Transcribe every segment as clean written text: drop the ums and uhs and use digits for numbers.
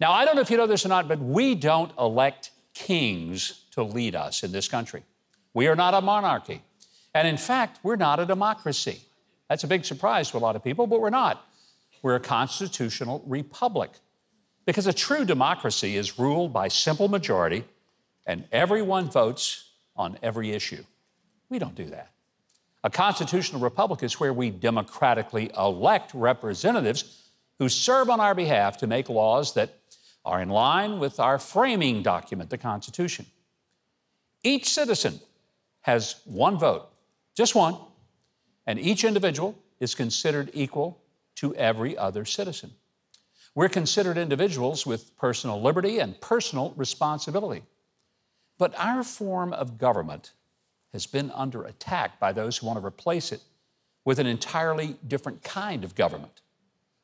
Now, I don't know if you know this or not, but we don't elect kings to lead us in this country. We are not a monarchy. And in fact, we're not a democracy. That's a big surprise to a lot of people, but we're not. We're a constitutional republic. Because a true democracy is ruled by simple majority and everyone votes on every issue. We don't do that. A constitutional republic is where we democratically elect representatives who serve on our behalf to make laws that are in line with our framing document, the Constitution. Each citizen has one vote, just one, and each individual is considered equal to every other citizen. We're considered individuals with personal liberty and personal responsibility. But our form of government has been under attack by those who want to replace it with an entirely different kind of government,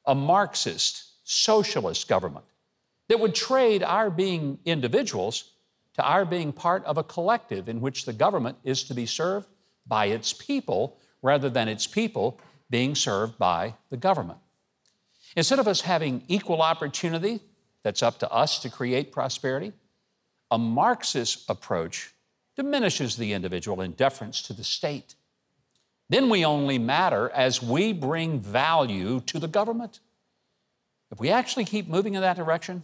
a Marxist, socialist government that would trade our being individuals to our being part of a collective in which the government is to be served by its people rather than its people being served by the government. Instead of us having equal opportunity that's up to us to create prosperity, a Marxist approach diminishes the individual in deference to the state. Then we only matter as we bring value to the government. If we actually keep moving in that direction,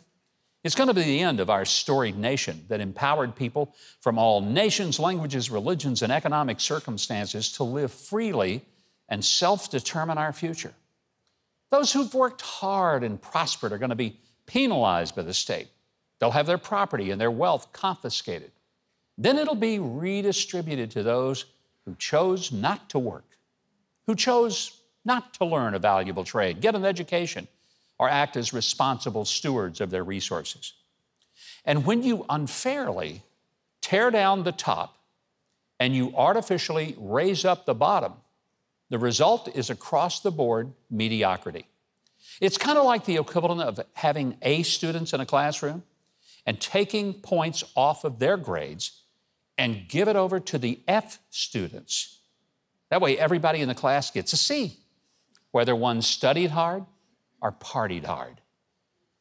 it's going to be the end of our storied nation that empowered people from all nations, languages, religions, and economic circumstances to live freely and self-determine our future. Those who've worked hard and prospered are going to be penalized by the state. They'll have their property and their wealth confiscated. Then it'll be redistributed to those who chose not to work, who chose not to learn a valuable trade, get an education, or act as responsible stewards of their resources. And when you unfairly tear down the top and you artificially raise up the bottom, the result is across-the-board mediocrity. It's kind of like the equivalent of having A students in a classroom and taking points off of their grades and give it over to the F students. That way, everybody in the class gets a C, whether one studied hard or partied hard.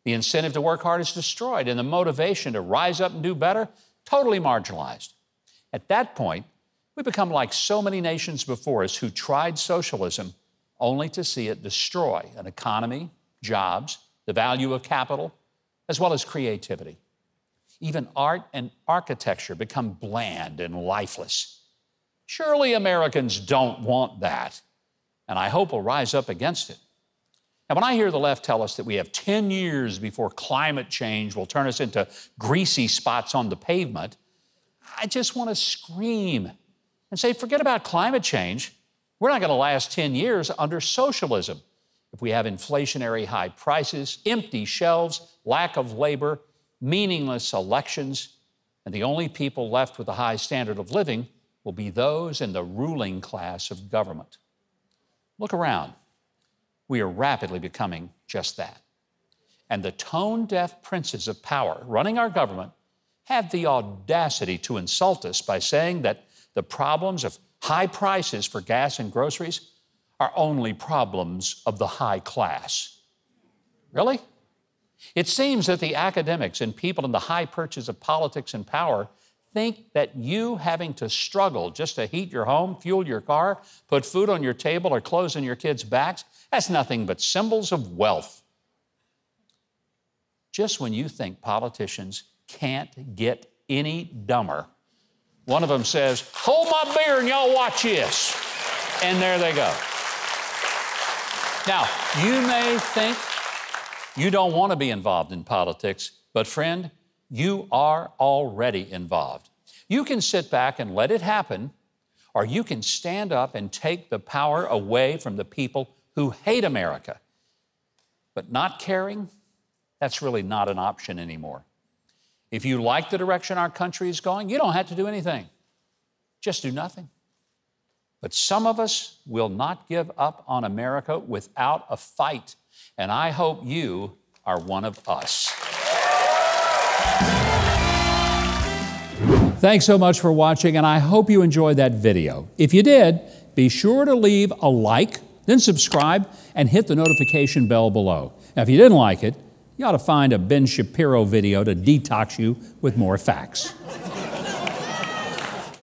The incentive to work hard is destroyed, and the motivation to rise up and do better, totally marginalized. At that point, we become like so many nations before us who tried socialism only to see it destroy an economy, jobs, the value of capital, as well as creativity. Even art and architecture become bland and lifeless. Surely Americans don't want that, and I hope we'll rise up against it. Now, when I hear the left tell us that we have 10 years before climate change will turn us into greasy spots on the pavement, I just want to scream and say, forget about climate change. We're not going to last 10 years under socialism if we have inflationary high prices, empty shelves, lack of labor, meaningless elections, and the only people left with a high standard of living will be those in the ruling class of government. Look around. We are rapidly becoming just that. And the tone-deaf princes of power running our government have the audacity to insult us by saying that the problems of high prices for gas and groceries are only problems of the high class. Really? It seems that the academics and people in the high perches of politics and power think that you having to struggle just to heat your home, fuel your car, put food on your table, or clothes on your kids' backs, that's nothing but symbols of wealth. Just when you think politicians can't get any dumber, one of them says, "Hold my beer and y'all watch this." And there they go. Now, you may think you don't want to be involved in politics, but friend, you are already involved. You can sit back and let it happen, or you can stand up and take the power away from the people who hate America. But not caring, that's really not an option anymore. If you like the direction our country is going, you don't have to do anything. Just do nothing. But some of us will not give up on America without a fight, and I hope you are one of us. Thanks so much for watching, and I hope you enjoyed that video. If you did, be sure to leave a like, then subscribe, and hit the notification bell below. Now, if you didn't like it, You ought to find a Ben Shapiro video to detox you with more facts.